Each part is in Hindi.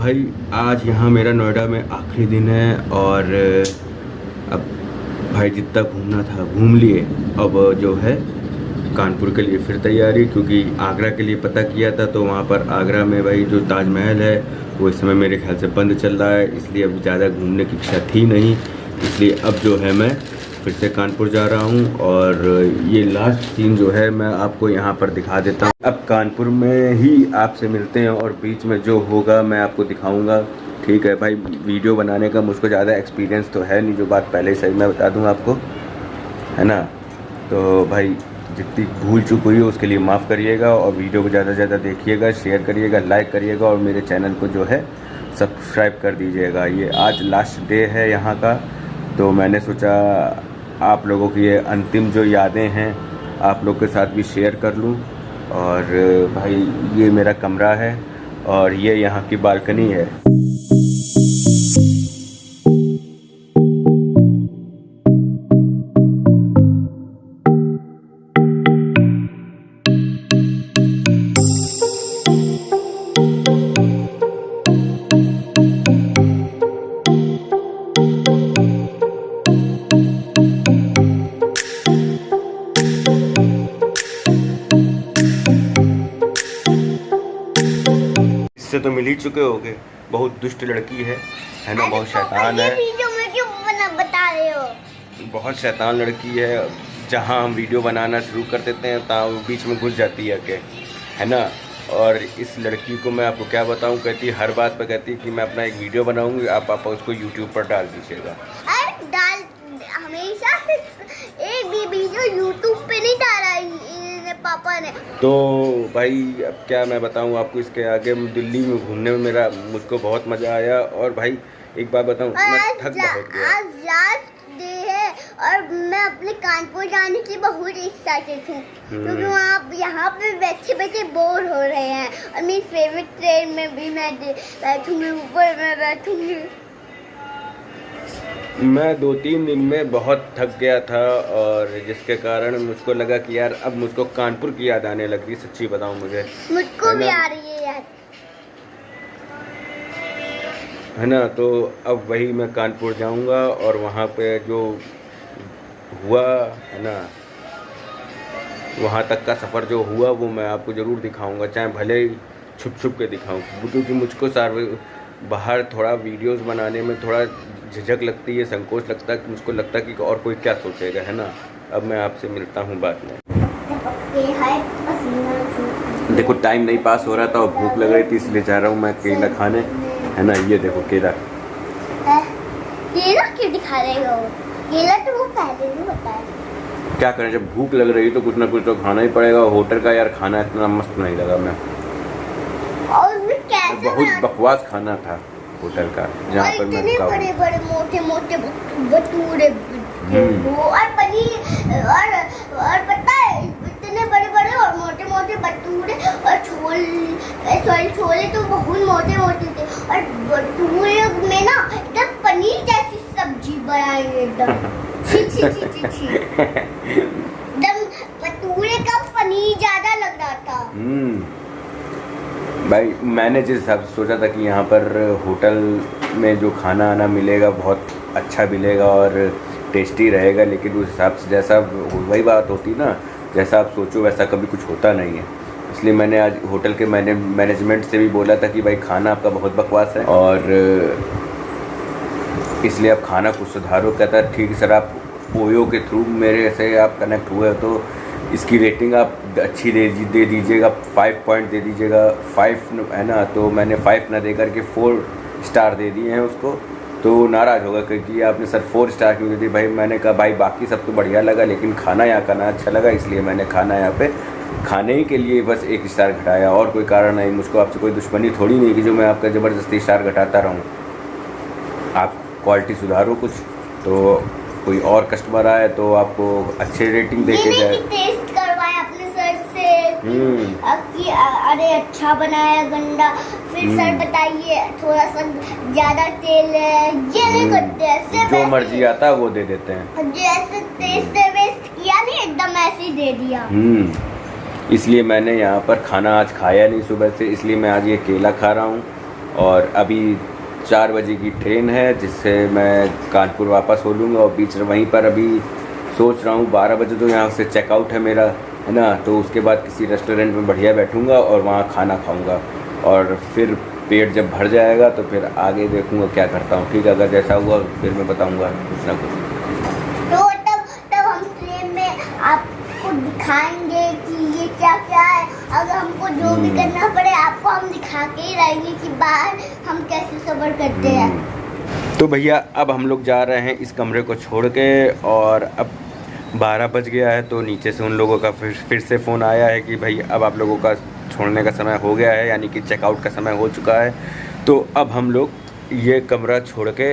भाई आज यहाँ मेरा नोएडा में आखिरी दिन है और अब भाई जितना घूमना था घूम लिए। अब जो है कानपुर के लिए फिर तैयारी, क्योंकि आगरा के लिए पता किया था तो वहाँ पर आगरा में भाई जो ताजमहल है वो इस समय मेरे ख्याल से बंद चल रहा है, इसलिए अब ज़्यादा घूमने की इच्छा थी नहीं। इसलिए अब जो है मैं फिर से कानपुर जा रहा हूँ और ये लास्ट सीन जो है मैं आपको यहाँ पर दिखा देता हूँ। अब कानपुर में ही आपसे मिलते हैं और बीच में जो होगा मैं आपको दिखाऊंगा। ठीक है भाई, वीडियो बनाने का मुझको ज़्यादा एक्सपीरियंस तो है नहीं, जो बात पहले ही सही मैं बता दूँ आपको, है ना। तो भाई जितनी भूल चूक हुई है उसके लिए माफ़ करिएगा और वीडियो को ज़्यादा से ज़्यादा देखिएगा, शेयर करिएगा, लाइक करिएगा और मेरे चैनल को जो है सब्सक्राइब कर दीजिएगा। ये आज लास्ट डे है यहाँ का, तो मैंने सोचा आप लोगों की ये अंतिम जो यादें हैं आप लोग के साथ भी शेयर कर लूँ। और भाई ये मेरा कमरा है और ये यहाँ की बालकनी है। इससे तो मिल ही चुके होगे, बहुत दुष्ट लड़की है ना, बहुत शैतान है। वीडियो में क्यों बता रहे हो? बहुत शैतान लड़की है, जहाँ हम वीडियो बनाना शुरू कर देते हैं तहाँ वो बीच में घुस जाती है ना। और इस लड़की को मैं आपको क्या बताऊं, कहती हर बात पे कहती कि मैं अपना एक वीडियो बनाऊंगी, आप उसको यूट्यूब पर डाल दीजिएगा। डाल हमेशा से एक भी वीडियो यूट्यूब पे नहीं डाला पापा ने। तो भाई अब क्या मैं बताऊं आपको, इसके आगे दिल्ली में घूमने में मुझको बहुत मज़ा आया। और भाई एक बात बताऊं, मैं थक बहुत गया। आज लास्ट डे है और मैं अपने कानपुर जाने की बहुत इच्छा से हूँ, क्योंकि वहाँ यहाँ पे बैठे बैठे बोर हो रहे हैं और मेरी फेवरेट ट्रेन में भी मैं बैठूंगी, ऊपर में बैठूंगी। मैं 2-3 दिन में बहुत थक गया था और जिसके कारण मुझको लगा कि यार अब मुझको कानपुर की याद आने लग रही, सच्ची बताऊं मुझको भी आ रही है याद, है ना। तो अब वही मैं कानपुर जाऊंगा और वहाँ पे जो हुआ है ना, वहाँ तक का सफ़र जो हुआ वो मैं आपको ज़रूर दिखाऊंगा, चाहे भले ही छुप छुप के दिखाऊं, क्योंकि मुझको बाहर थोड़ा वीडियोस बनाने में थोड़ा झिझक लगती है, संकोच लगता है, मुझको लगता है कि और कोई क्या सोचेगा, है ना। अब मैं आपसे मिलता हूँ बाद में। देखो टाइम नहीं पास हो रहा था और भूख लग रही थी, इसलिए जा रहा हूँ मैं केला खाने, है ना। ये देखो केला क्यों दिखा रहे हो? केला तो वो पहले ही बताया। क्या करें, जब भूख लग रही तो कुछ ना कुछ तो खाना ही पड़ेगा। होटल का यार खाना इतना मस्त नहीं लगा मैं, बहुत बकवास खाना था होटल का, जहाँ पर मैं बड़े बड़े मोटे मोटे भटूरे और पनीर और पता है इतने बड़े बड़े और मोटे मोटे भटूरे और छोले तो बहुत मोटे मोटे थे और भटूरे में ना एकदम पनीर जैसी सब्जी बनाएंगे एकदम एकदम भटूरे का पनीर ज्यादा लग रहा था। भाई मैंने जिस हिसाब से सोचा था कि यहाँ पर होटल में जो खाना आना मिलेगा बहुत अच्छा मिलेगा और टेस्टी रहेगा, लेकिन उस हिसाब से जैसा वही बात होती ना, जैसा आप सोचो वैसा कभी कुछ होता नहीं है। इसलिए मैंने आज होटल के मैनेजमेंट से भी बोला था कि भाई खाना आपका बहुत बकवास है और इसलिए आप खाना कुछ सुधारो। कहता है ठीक सर, आप ओयो के थ्रू मेरे से आप कनेक्ट हुए तो इसकी रेटिंग आप अच्छी दे दीजिएगा, 5 पॉइंट दे दीजिएगा, 5 है ना। तो मैंने 5 ना दे करके 4 स्टार दे दिए हैं उसको, तो नाराज़ होगा क्योंकि आपने सर 4 स्टार क्यों दे दी। भाई मैंने कहा भाई बाकी सब तो बढ़िया लगा लेकिन खाना यहाँ का ना अच्छा लगा, इसलिए मैंने खाना यहाँ पे खाने ही के लिए बस 1 स्टार घटाया, और कोई कारण नहीं। मुझको आपसे कोई दुश्मनी थोड़ी नहीं कि जो मैं आपका ज़बरदस्ती स्टार घटाता रहूँ। आप क्वालिटी सुधारो कुछ, तो कोई और कस्टमर आए तो आपको अच्छे रेटिंग दे के जाए। टेस्ट करवाया अपने सर से कि अरे अच्छा बनाया गंदा, फिर सर बताइए थोड़ा सा ज़्यादा तेल है, ये नहीं करते ऐसे, जो मर्जी आता है वो दे देते हैं। जैसे टेस्ट वेस्ट किया नहीं, एकदम ऐसे ही दे दिया। इसलिए मैंने यहाँ पर खाना आज खाया नहीं सुबह से, इसलिए मैं आज ये केला खा रहा हूँ और अभी 4 बजे की ट्रेन है जिससे मैं कानपुर वापस हो लूँगा। और बीच वहीं पर अभी सोच रहा हूँ 12 बजे तो यहाँ से चेकआउट है मेरा, है ना। तो उसके बाद किसी रेस्टोरेंट में बढ़िया बैठूँगा और वहाँ खाना खाऊँगा, और फिर पेट जब भर जाएगा तो फिर आगे देखूँगा क्या करता हूँ। ठीक है, अगर जैसा हुआ फिर मैं बताऊँगा कुछ ना कुछ। तो तब हम ट्रेन में आपको दिखाएंगे कि ये क्या क्या है। अगर हमको जो भी करना पड़े आपको हम दिखा के ही रहेंगे कि बाहर हम कैसे सफ़र करते हैं। तो भैया अब हम लोग जा रहे हैं इस कमरे को छोड़ के, और अब 12 बज गया है। तो नीचे से उन लोगों का फिर से फ़ोन आया है कि भाई अब आप लोगों का छोड़ने का समय हो गया है, यानी कि चेकआउट का समय हो चुका है। तो अब हम लोग ये कमरा छोड़ के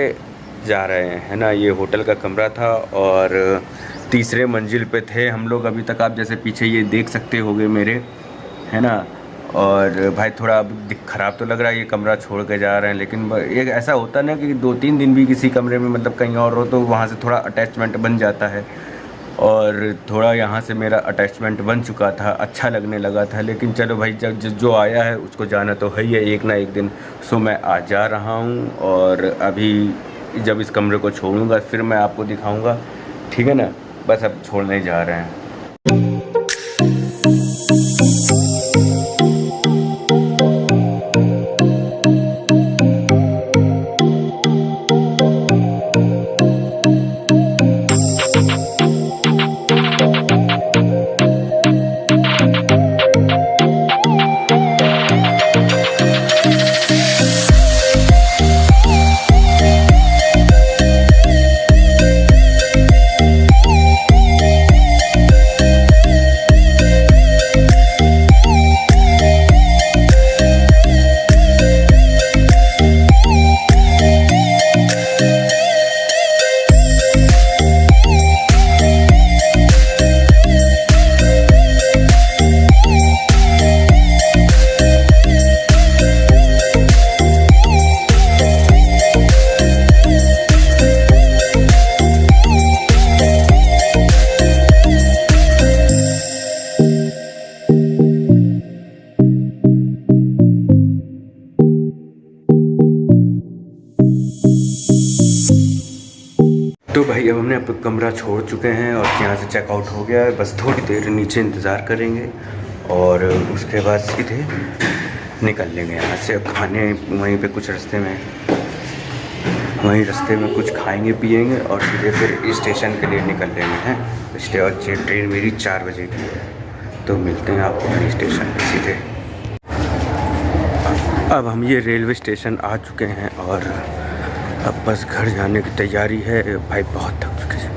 जा रहे हैं, है ना। ये होटल का कमरा था और तीसरे मंजिल पे थे हम लोग अभी तक। आप जैसे पीछे ये देख सकते होगे मेरे, है ना। और भाई थोड़ा अब ख़राब तो लग रहा है ये कमरा छोड़ के जा रहे हैं, लेकिन एक ऐसा होता है ना कि 2-3 दिन भी किसी कमरे में मतलब कहीं और हो तो वहाँ से थोड़ा अटैचमेंट बन जाता है। और थोड़ा यहाँ से मेरा अटैचमेंट बन चुका था, अच्छा लगने लगा था। लेकिन चलो भाई जब जो आया है उसको जाना तो है ही है एक ना एक दिन। सो मैं आ जा रहा हूँ, और अभी जब इस कमरे को छोड़ूंगा फिर मैं आपको दिखाऊंगा, ठीक है ना। बस अब छोड़ने जा रहे हैं। तो भाई अब हमने अब कमरा छोड़ चुके हैं और यहाँ से चेकआउट हो गया है। बस थोड़ी देर नीचे इंतज़ार करेंगे और उसके बाद सीधे निकल लेंगे यहाँ से। खाने वहीं पे कुछ रास्ते में कुछ खाएंगे पिएंगे और सीधे फिर स्टेशन के लिए निकल लेंगे हैं। और ट्रेन मेरी 4 बजे की है, तो मिलते हैं आपको वहीं स्टेशन पे सीधे। अब हम ये रेलवे स्टेशन आ चुके हैं और अब बस घर जाने की तैयारी है। भाई बहुत थक चुके हैं।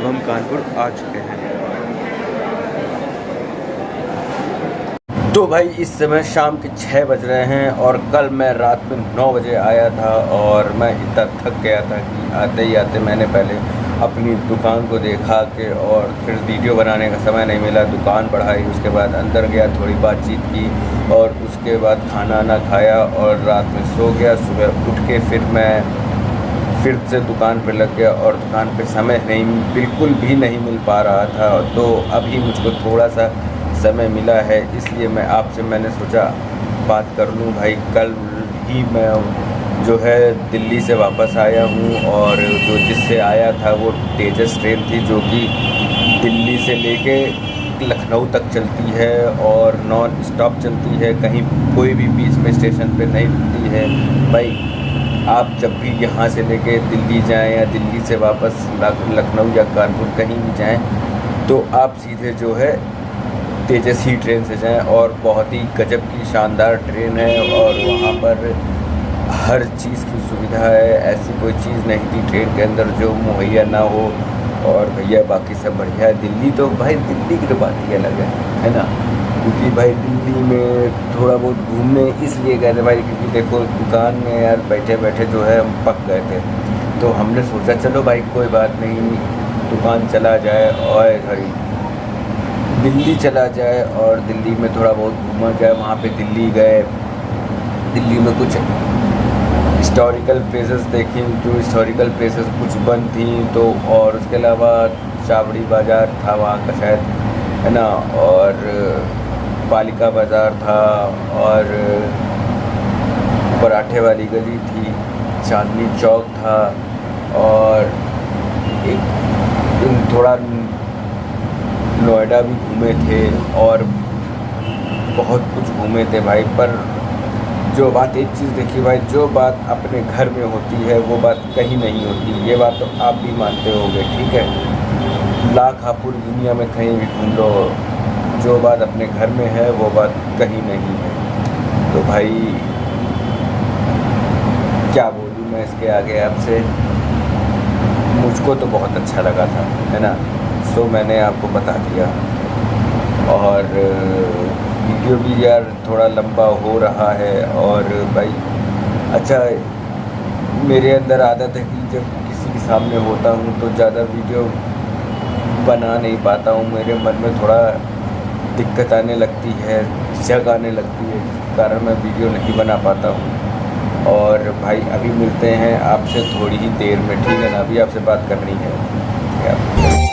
अब हम कानपुर आ चुके हैं। तो भाई इस समय शाम के 6 बज रहे हैं और कल मैं रात में 9 बजे आया था और मैं इतना थक गया था कि आते ही आते मैंने पहले अपनी दुकान को देखा के और फिर वीडियो बनाने का समय नहीं मिला, दुकान बढ़ाई, उसके बाद अंदर गया, थोड़ी बातचीत की और उसके बाद खाना ना खाया और रात में सो गया। सुबह उठ के फिर मैं फिर से दुकान पे लग गया और दुकान पे समय बिल्कुल भी नहीं मिल पा रहा था। तो अभी मुझको थोड़ा सा समय मिला है, इसलिए मैंने सोचा बात कर लूँ भाई। कल ही मैं जो है दिल्ली से वापस आया हूँ और जो जिससे आया था वो तेजस ट्रेन थी जो कि दिल्ली से लेके लखनऊ तक चलती है और नॉन स्टॉप चलती है, कहीं कोई भी बीच में स्टेशन पे नहीं रुकती है। भाई आप जब भी यहाँ से लेके दिल्ली जाएं या दिल्ली से वापस लखनऊ या कानपुर कहीं भी जाएं तो आप सीधे जो है तेजस ही ट्रेन से जाएं और बहुत ही गजब की शानदार ट्रेन है और वहाँ पर हर चीज़ की सुविधा है। ऐसी कोई चीज़ नहीं थी ट्रेन के अंदर जो मुहैया ना हो। और भैया बाकी सब बढ़िया है। दिल्ली तो भाई दिल्ली की तो बात ही अलग है ना, क्योंकि भाई दिल्ली में थोड़ा बहुत घूमने इसलिए गए थे भाई क्योंकि देखो दुकान में यार बैठे बैठे जो है हम पक गए थे। तो हमने सोचा चलो भाई कोई बात नहीं, दुकान चला जाए और दिल्ली चला जाए और दिल्ली में थोड़ा बहुत घूमा जाए। वहाँ पे दिल्ली गए, दिल्ली में कुछ हिस्टोरिकल प्लेसेस देखी, जो हिस्टोरिकल प्लेसेस कुछ बंद थी तो, और उसके अलावा चावड़ी बाज़ार था वहाँ का शायद, है ना, और पालिका बाज़ार था और पराठे वाली गली थी, चांदनी चौक था और एक थोड़ा नोएडा भी घूमे थे और बहुत कुछ घूमे थे भाई। पर जो बात एक चीज़ देखिए भाई, जो बात अपने घर में होती है वो बात कहीं नहीं होती, ये बात तो आप भी मानते होंगे, ठीक है। लाख आप पूरी दुनिया में कहीं भी घूम लो, जो बात अपने घर में है वो बात कहीं नहीं है। तो भाई क्या बोलूँ मैं इसके आगे आपसे, मुझको तो बहुत अच्छा लगा था, है ना, सो मैंने आपको बता दिया। और वीडियो भी यार थोड़ा लंबा हो रहा है और भाई अच्छा मेरे अंदर आदत है कि जब किसी के सामने होता हूँ तो ज़्यादा वीडियो बना नहीं पाता हूँ, मेरे मन में थोड़ा दिक्कत आने लगती है, झिझक आने लगती है, जिस कारण मैं वीडियो नहीं बना पाता हूँ। और भाई अभी मिलते हैं आपसे थोड़ी ही देर में, ठीक है ना, अभी आपसे बात करनी है।